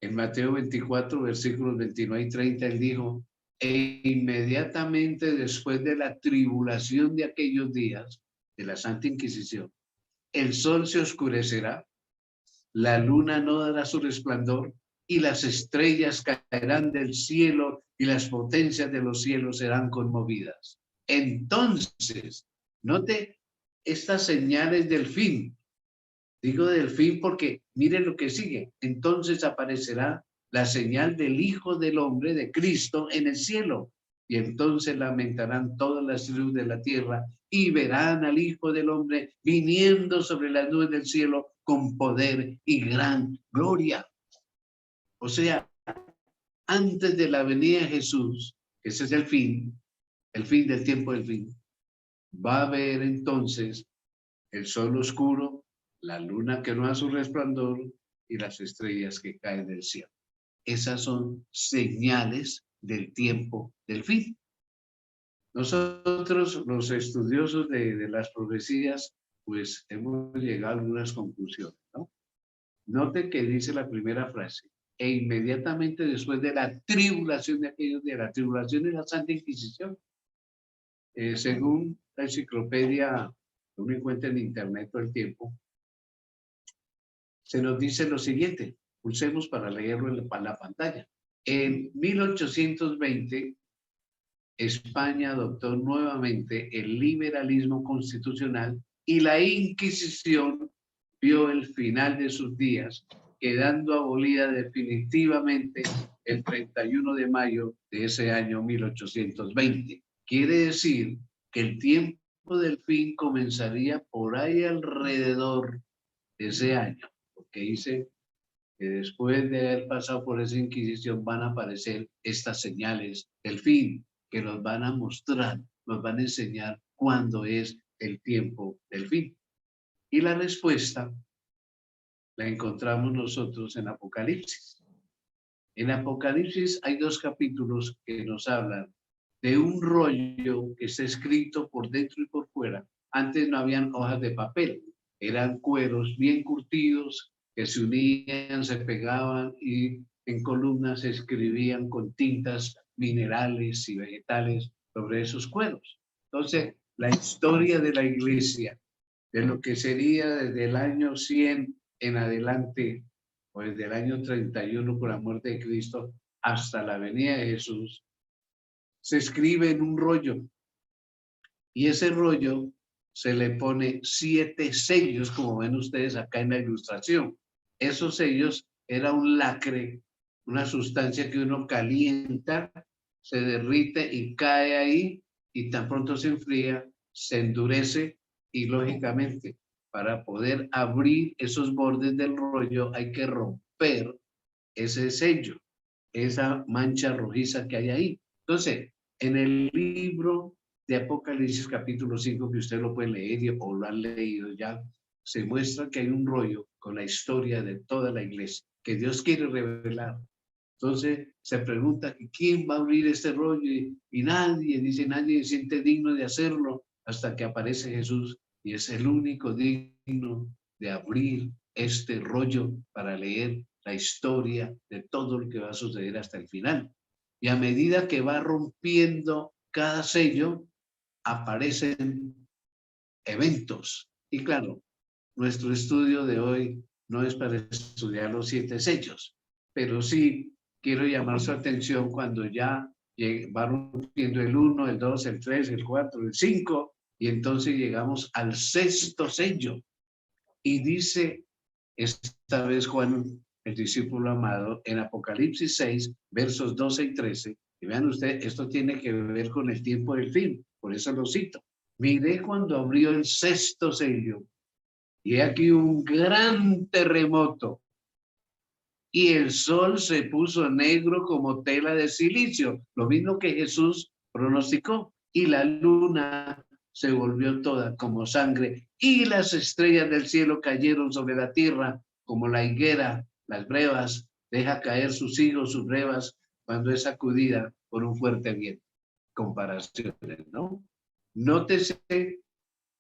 en Mateo 24, versículos 29 y 30. Él dijo, e inmediatamente después de la tribulación de aquellos días, de la Santa Inquisición, el sol se oscurecerá, la luna no dará su resplandor, y las estrellas caerán del cielo, y las potencias de los cielos serán conmovidas. Entonces, note estas señales del fin. Digo del fin porque miren lo que sigue. Entonces aparecerá la señal del Hijo del Hombre, de Cristo, en el cielo. Y entonces lamentarán todas las tribus de la tierra y verán al Hijo del Hombre viniendo sobre las nubes del cielo con poder y gran gloria. O sea, antes de la venida de Jesús, ese es el fin del tiempo del fin, va a haber entonces el sol oscuro, la luna que no da su resplandor y las estrellas que caen del cielo. Esas son señales del tiempo del fin. Nosotros, los estudiosos de las profecías, pues hemos llegado a algunas conclusiones, ¿no? Note que dice la primera frase, e inmediatamente después de la tribulación de aquellos días, la tribulación de la Santa Inquisición, según la enciclopedia que uno encuentra en internet todo el tiempo, se nos dice lo siguiente, pulsemos para leerlo en la pantalla. En 1820, España adoptó nuevamente el liberalismo constitucional y la Inquisición vio el final de sus días, quedando abolida definitivamente el 31 de mayo de ese año 1820. Quiere decir que el tiempo del fin comenzaría por ahí alrededor de ese año, porque dice que después de haber pasado por esa Inquisición van a aparecer estas señales del fin, que nos van a mostrar, nos van a enseñar cuándo es el tiempo del fin. Y la respuesta la encontramos nosotros en Apocalipsis. En Apocalipsis hay 2 capítulos que nos hablan de un rollo que está escrito por dentro y por fuera. Antes no habían hojas de papel, eran cueros bien curtidos que se unían, se pegaban y en columnas se escribían con tintas minerales y vegetales sobre esos cueros. Entonces, la historia de la iglesia, de lo que sería desde el año 100 en adelante, o desde el año 31 por la muerte de Cristo hasta la venida de Jesús, se escribe en un rollo. Y ese rollo se le pone 7 sellos, como ven ustedes acá en la ilustración. Esos sellos era un lacre, una sustancia que uno calienta, se derrite y cae ahí, y tan pronto se enfría, se endurece y lógicamente para poder abrir esos bordes del rollo hay que romper ese sello, esa mancha rojiza que hay ahí. Entonces, en el libro de Apocalipsis capítulo 5, que usted lo puede leer o lo han leído ya, se muestra que hay un rollo con la historia de toda la iglesia, que Dios quiere revelar. Entonces se pregunta, ¿quién va a abrir este rollo? Y nadie, dice, nadie se siente digno de hacerlo hasta que aparece Jesús y es el único digno de abrir este rollo para leer la historia de todo lo que va a suceder hasta el final. Y a medida que va rompiendo cada sello, aparecen eventos. Y claro, nuestro estudio de hoy no es para estudiar los 7 sellos, pero sí quiero llamar su atención cuando ya va rompiendo el 1, el 2, el 3, el 4, el 5, y entonces llegamos al sexto sello. Y dice esta vez Juan, el discípulo amado, en Apocalipsis 6, versos 12 y 13, y vean ustedes, esto tiene que ver con el tiempo del fin, por eso lo cito. Miré cuando abrió el sexto sello, y aquí un gran terremoto, y el sol se puso negro como tela de silicio, lo mismo que Jesús pronosticó, y la luna se volvió toda como sangre, y las estrellas del cielo cayeron sobre la tierra como la higuera, las brevas, deja caer sus higos, sus brevas, cuando es sacudida por un fuerte viento. Comparaciones, ¿no? Nótese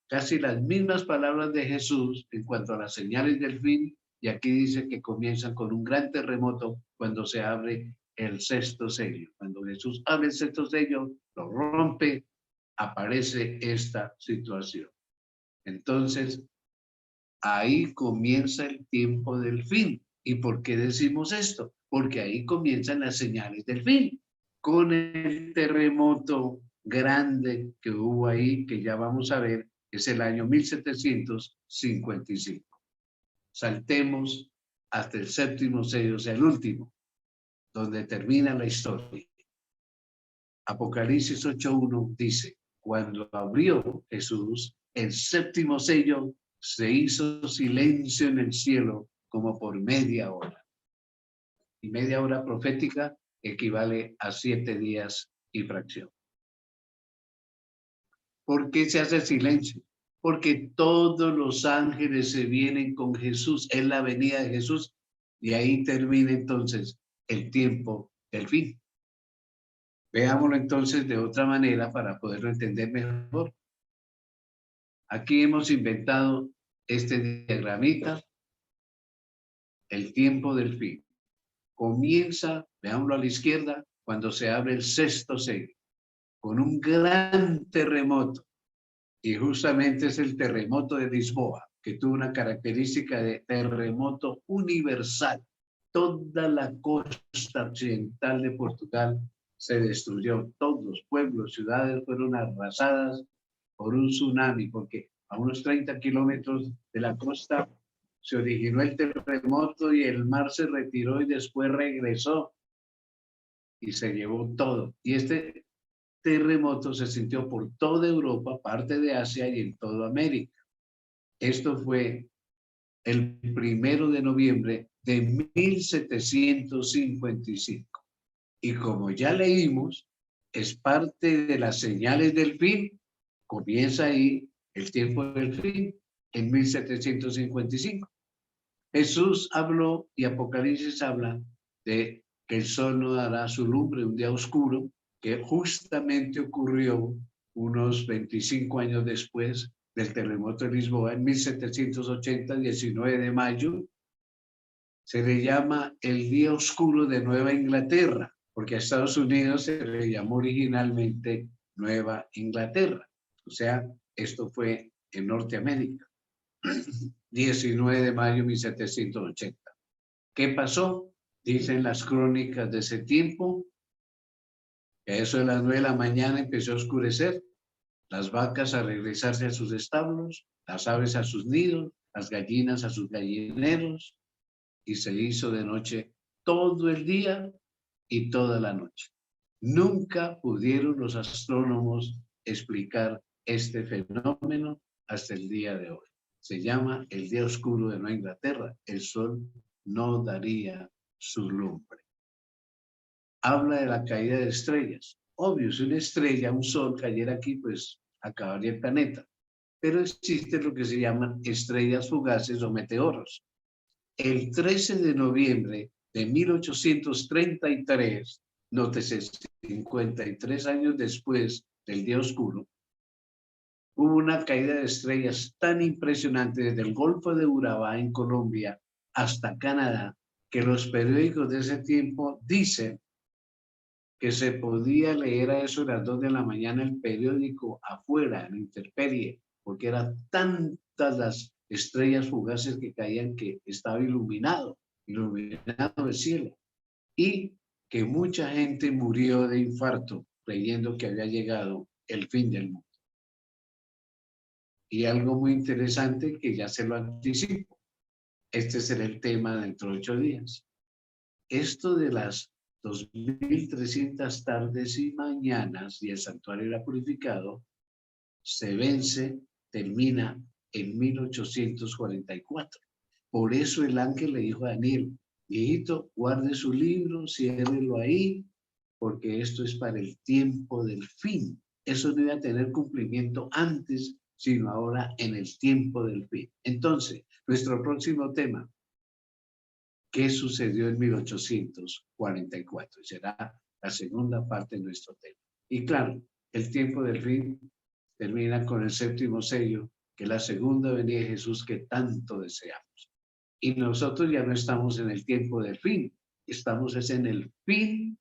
casi las mismas palabras de Jesús en cuanto a las señales del fin, y aquí dice que comienzan con un gran terremoto cuando se abre el sexto sello. Cuando Jesús abre el sexto sello, lo rompe, aparece esta situación. Entonces, ahí comienza el tiempo del fin. ¿Y por qué decimos esto? Porque ahí comienzan las señales del fin. Con el terremoto grande que hubo ahí, que ya vamos a ver, es el año 1755. Saltemos hasta el séptimo sello, o sea, el último, donde termina la historia. Apocalipsis 8:1 dice, cuando abrió Jesús el séptimo sello, se hizo silencio en el cielo como por media hora. Y media hora profética equivale a 7 días y fracción. ¿Por qué se hace silencio? Porque todos los ángeles se vienen con Jesús, es la venida de Jesús, y ahí termina entonces el tiempo del fin. Veámoslo entonces de otra manera para poderlo entender mejor. Aquí hemos inventado este diagramita, el tiempo del fin. Comienza, veámoslo a la izquierda, cuando se abre el sexto sello, con un gran terremoto. Y justamente es el terremoto de Lisboa, que tuvo una característica de terremoto universal. Toda la costa occidental de Portugal se destruyó. Todos, pueblos, ciudades fueron arrasadas por un tsunami, porque a unos 30 kilómetros de la costa se originó el terremoto y el mar se retiró y después regresó y se llevó todo. Y este terremoto se sintió por toda Europa, parte de Asia y en toda América. Esto fue el 1 de noviembre de 1755. Y como ya leímos, es parte de las señales del fin. Comienza ahí el tiempo del fin en 1755. Jesús habló y Apocalipsis habla de que el sol no dará su lumbre, un día oscuro, que justamente ocurrió unos 25 años después del terremoto de Lisboa en 1780, 19 de mayo. Se le llama el día oscuro de Nueva Inglaterra, porque a Estados Unidos se le llamó originalmente Nueva Inglaterra. O sea, esto fue en Norteamérica. 19 de mayo de 1780. ¿Qué pasó? Dicen las crónicas de ese tiempo, que a eso de las 9 de la mañana empezó a oscurecer, las vacas a regresarse a sus establos, las aves a sus nidos, las gallinas a sus gallineros, y se hizo de noche todo el día y toda la noche. Nunca pudieron los astrónomos explicar este fenómeno hasta el día de hoy. Se llama el día oscuro de Nueva Inglaterra. El sol no daría su lumbre. Habla de la caída de estrellas. Obvio, si una estrella, un sol cayera aquí, pues acabaría el planeta. Pero existe lo que se llaman estrellas fugaces o meteoros. El 13 de noviembre de 1833, nótese, 53 años después del día oscuro, hubo una caída de estrellas tan impresionante desde el Golfo de Urabá en Colombia hasta Canadá, que los periódicos de ese tiempo dicen que se podía leer a eso de las 2 de la mañana el periódico afuera, en la intemperie, porque eran tantas las estrellas fugaces que caían que estaba iluminado el cielo. Y que mucha gente murió de infarto creyendo que había llegado el fin del mundo. Y algo muy interesante que ya se lo anticipo. Este será el tema dentro de 8 días. Esto de las 2300 tardes y mañanas y el santuario era purificado, se vence, termina en 1844. Por eso el ángel le dijo a Daniel, viejito, guarde su libro, ciérrelo ahí, porque esto es para el tiempo del fin. Eso no iba a tener cumplimiento antes, sino ahora en el tiempo del fin. Entonces, nuestro próximo tema, ¿qué sucedió en 1844? Será la segunda parte de nuestro tema. Y claro, el tiempo del fin termina con el séptimo sello, que es la segunda venida de Jesús que tanto deseamos. Y nosotros ya no estamos en el tiempo del fin, estamos es en el fin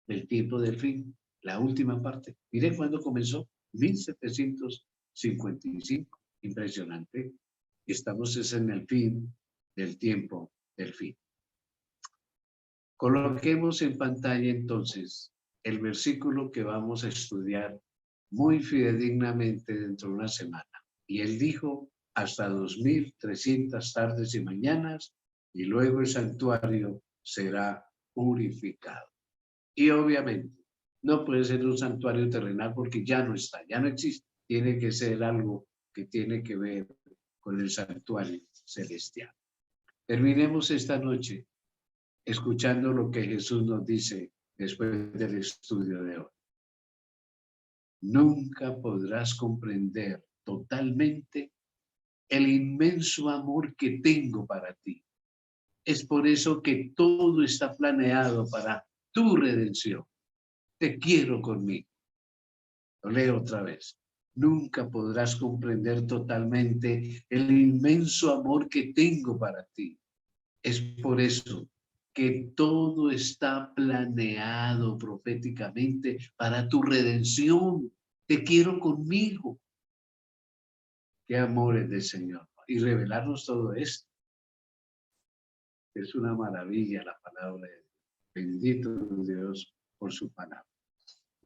del tiempo del fin, la última parte. Miren cuándo comenzó, 1755, impresionante. Estamos es en el fin del tiempo del fin. Coloquemos en pantalla entonces el versículo que vamos a estudiar muy fidedignamente dentro de una semana. Y él dijo, hasta 2300 tardes y mañanas, y luego el santuario será purificado. Y obviamente, no puede ser un santuario terrenal porque ya no está, ya no existe. Tiene que ser algo que tiene que ver con el santuario celestial. Terminemos esta noche escuchando lo que Jesús nos dice después del estudio de hoy. Nunca podrás comprender totalmente el inmenso amor que tengo para ti. Es por eso que todo está planeado para tu redención. Te quiero conmigo. Lo leo otra vez. Nunca podrás comprender totalmente el inmenso amor que tengo para ti. Es por eso que todo está planeado proféticamente para tu redención. Te quiero conmigo. Qué amor es del Señor. Y revelarnos todo esto. Es una maravilla la palabra de Dios. Bendito Dios por su palabra.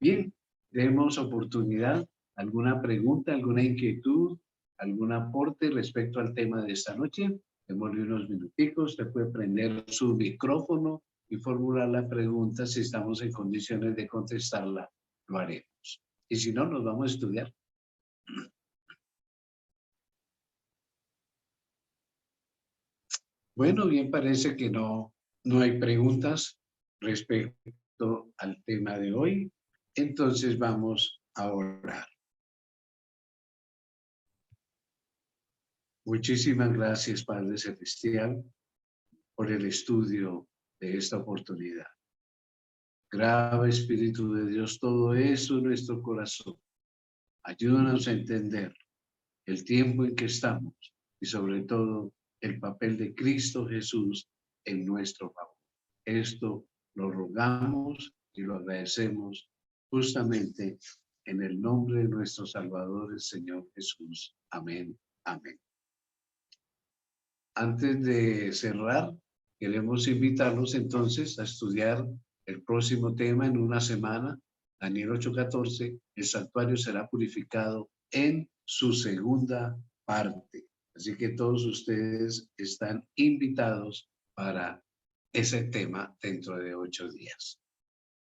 Bien, demos oportunidad. ¿Alguna pregunta, alguna inquietud, algún aporte respecto al tema de esta noche? Démosle unos minuticos. Usted puede prender su micrófono y formular la pregunta. Si estamos en condiciones de contestarla, lo haremos. Y si no, nos vamos a estudiar. Bueno, bien, parece que no hay preguntas respecto al tema de hoy. Entonces vamos a orar. Muchísimas gracias, Padre Celestial, por el estudio de esta oportunidad. Grave Espíritu de Dios, todo eso en nuestro corazón. Ayúdanos a entender el tiempo en que estamos y sobre todo el papel de Cristo Jesús en nuestro favor. Esto lo rogamos y lo agradecemos justamente en el nombre de nuestro Salvador, el Señor Jesús. Amén. Amén. Antes de cerrar, queremos invitarlos entonces a estudiar el próximo tema en una semana, Daniel 8:14, el santuario será purificado en su segunda parte. Así que todos ustedes están invitados para ese tema dentro de 8 días.